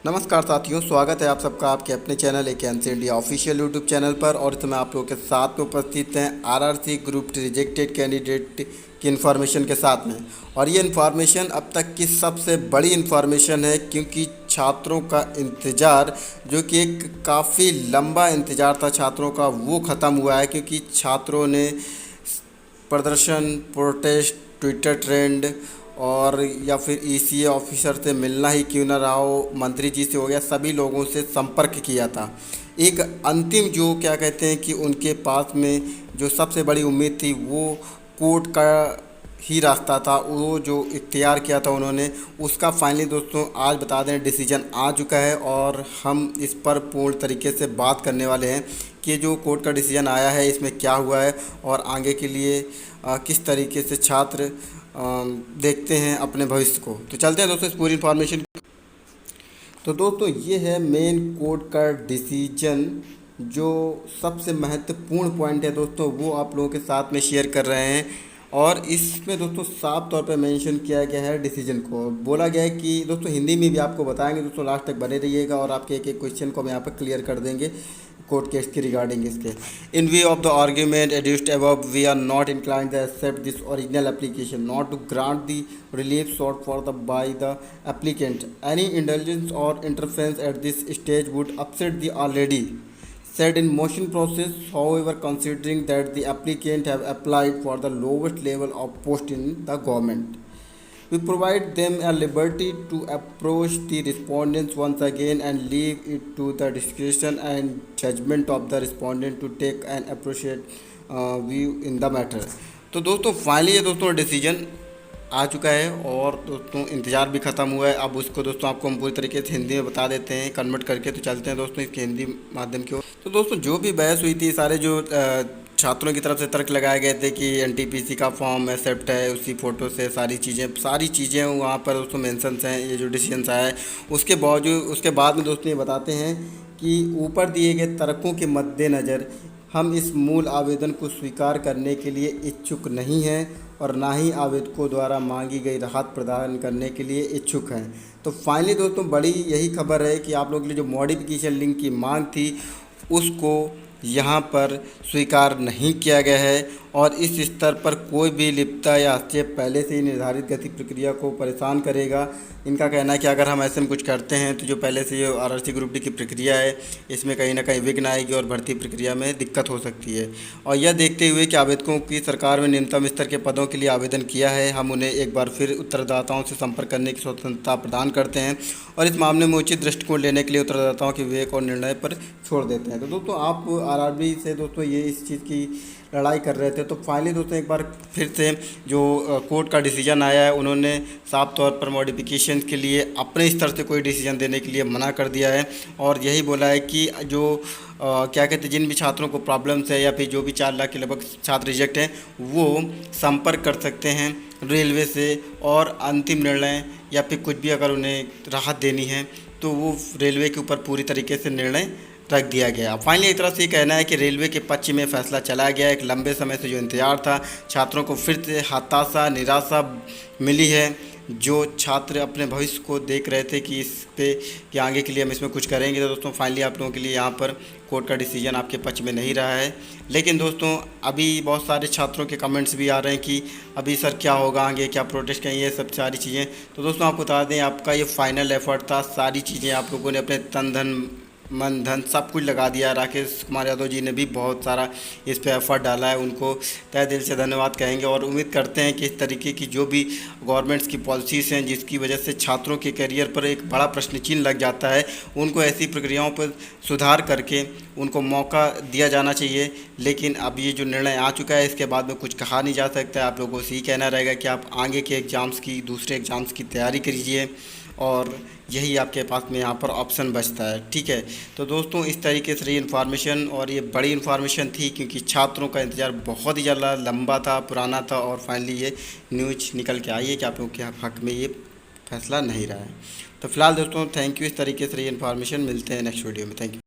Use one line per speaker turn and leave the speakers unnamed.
नमस्कार साथियों, स्वागत है आप सबका आपके अपने चैनल एक इंडिया ऑफिशियल यूट्यूब चैनल पर। और इसमें आप लोगों के साथ में उपस्थित हैं आरआरसी ग्रुप रिजेक्टेड कैंडिडेट की इन्फॉर्मेशन के साथ में। और ये इन्फॉर्मेशन अब तक की सबसे बड़ी इन्फॉर्मेशन है, क्योंकि छात्रों का इंतज़ार, जो कि एक काफ़ी लंबा इंतज़ार था छात्रों का, वो ख़त्म हुआ है। क्योंकि छात्रों ने प्रदर्शन, प्रोटेस्ट, ट्विटर ट्रेंड और या फिर ईसीए ऑफिसर से मिलना ही क्यों ना रहा हो, मंत्री जी से हो गया, सभी लोगों से संपर्क किया था। एक अंतिम जो क्या कहते हैं कि उनके पास में जो सबसे बड़ी उम्मीद थी वो कोर्ट का ही रास्ता था, वो जो इख्तियार किया था उन्होंने, उसका फाइनली दोस्तों आज बता दें डिसीजन आ चुका है। और हम इस पर पूर्ण तरीके से बात करने वाले हैं कि जो कोर्ट का डिसीजन आया है इसमें क्या हुआ है और आगे के लिए किस तरीके से छात्र देखते हैं अपने भविष्य को। तो चलते हैं दोस्तों इस पूरी इन्फॉर्मेशन। तो दोस्तों ये है मेन कोर्ट का डिसीजन। जो सबसे महत्वपूर्ण पॉइंट है दोस्तों वो आप लोगों के साथ में शेयर कर रहे हैं। और इसमें दोस्तों साफ तौर पे मेंशन किया गया है डिसीजन को। बोला गया है कि दोस्तों हिंदी में भी आपको बताएंगे दोस्तों, लास्ट तक बने रहिएगा और आपके एक एक क्वेश्चन को हम यहाँ पर क्लियर कर देंगे कोर्ट केस की रिगार्डिंग इसके। In view of the argument adduced above, we are not inclined to accept this original application, not to grant the relief sought for the by the applicant. Any indulgence or interference at this stage would upset the already set in motion process. However, considering that the applicant have applied for the lowest level of post in the government, we provide them a liberty to approach the respondents once again and leave it to the discretion and judgment of the respondent to take an appropriate view in the matter. तो दोस्तों finally ये दोस्तों decision आ चुका है और दोस्तों इंतज़ार भी ख़त्म हुआ है। अब उसको दोस्तों आपको हम पूरी तरीके से हिंदी में बता देते हैं कन्वर्ट करके। तो चलते हैं दोस्तों इसके हिंदी माध्यम की ओर। तो दोस्तों जो भी बहस हुई थी, सारे जो छात्रों की तरफ से तर्क लगाए गए थे कि एनटीपीसी का फॉर्म एक्सेप्ट है, उसी फ़ोटो से सारी चीज़ें वहाँ पर दोस्तों मेंशंस हैं। ये जो डिसीजन आया है उसके बावजूद, उसके बाद में दोस्तों ये बताते हैं कि ऊपर दिए गए तर्कों के मद्देनज़र हम इस मूल आवेदन को स्वीकार करने के लिए इच्छुक नहीं हैं और ना ही आवेदकों द्वारा मांगी गई राहत प्रदान करने के लिए इच्छुक हैं। तो फाइनली दोस्तों बड़ी यही खबर है कि आप लोगों के लिए जो मॉडिफिकेशन लिंक की मांग थी उसको यहाँ पर स्वीकार नहीं किया गया है। और इस स्तर पर कोई भी लिप्तता या हस्तक्षेप पहले से ही निर्धारित गति प्रक्रिया को परेशान करेगा। इनका कहना है कि अगर हम ऐसे में कुछ करते हैं तो जो पहले से ये आरआरसी ग्रुप डी की प्रक्रिया है इसमें कहीं ना कहीं विघ्न आएगी और भर्ती प्रक्रिया में दिक्कत हो सकती है। और यह देखते हुए कि आवेदकों की सरकार में न्यूनतम स्तर के पदों के लिए आवेदन किया है, हम उन्हें एक बार फिर उत्तरदाताओं से संपर्क करने की स्वतंत्रता प्रदान करते हैं और इस मामले में उचित दृष्टिकोण लेने के लिए उत्तरदाताओं के विवेक और निर्णय पर छोड़ देते हैं। तो दोस्तों आप आरआरबी से दोस्तों ये इस चीज़ की लड़ाई कर रहे थे। तो फाइनली दोस्तों एक बार फिर से जो कोर्ट का डिसीजन आया है, उन्होंने साफ तौर पर मॉडिफिकेशन के लिए अपने स्तर से कोई डिसीजन देने के लिए मना कर दिया है। और यही बोला है कि जो क्या कहते हैं, जिन भी छात्रों को प्रॉब्लम्स है या फिर जो भी 4 लाख के लगभग छात्र रिजेक्ट हैं वो संपर्क कर सकते हैं रेलवे से, और अंतिम निर्णय या फिर कुछ भी अगर उन्हें राहत देनी है तो वो रेलवे के ऊपर पूरी तरीके से निर्णय रख दिया गया। फाइनली एक तरह से ये कहना है कि रेलवे के पक्ष में फैसला चला गया। एक लंबे समय से जो इंतजार था, छात्रों को फिर से हताशा, निराशा मिली है। जो छात्र अपने भविष्य को देख रहे थे कि इस पे कि आगे के लिए हम इसमें कुछ करेंगे, तो दोस्तों फाइनली आप लोगों के लिए यहाँ पर कोर्ट का डिसीजन आपके पक्ष में नहीं रहा है। लेकिन दोस्तों अभी बहुत सारे छात्रों के कमेंट्स भी आ रहे हैं कि अभी सर क्या होगा आगे, क्या प्रोटेस्ट करेंगे, ये सब सारी चीज़ें। तो दोस्तों आपको बता दें आपका ये फाइनल एफर्ट था, सारी चीज़ें आप लोगों ने अपने तन धन मन धन सब कुछ लगा दिया। राकेश कुमार यादव जी ने भी बहुत सारा इस पे एफर्ट डाला है, उनको तहे दिल से धन्यवाद कहेंगे। और उम्मीद करते हैं कि इस तरीके की जो भी गवर्नमेंट्स की पॉलिसीज़ हैं जिसकी वजह से छात्रों के करियर पर एक बड़ा प्रश्न चिन्ह लग जाता है, उनको ऐसी प्रक्रियाओं पर सुधार करके उनको मौका दिया जाना चाहिए। लेकिन अब ये जो निर्णय आ चुका है इसके बाद में कुछ कहा नहीं जा सकता है। आप लोगों से ही कहना रहेगा कि आप आगे के एग्ज़ाम्स की, दूसरे एग्ज़ाम्स की तैयारी कीजिए और यही आपके पास में यहाँ पर ऑप्शन बचता है। ठीक है, तो दोस्तों इस तरीके से रही इन्फॉर्मेशन, और ये बड़ी इन्फॉर्मेशन थी क्योंकि छात्रों का इंतज़ार बहुत ही ज़्यादा लंबा था, पुराना था, और फाइनली ये न्यूज़ निकल के आई है कि आप लोगों के हक़ में ये फैसला नहीं रहा है। तो फिलहाल दोस्तों थैंक यू। इस तरीके से रही इन्फॉर्मेशन, मिलते हैं नेक्स्ट वीडियो में। Thank you.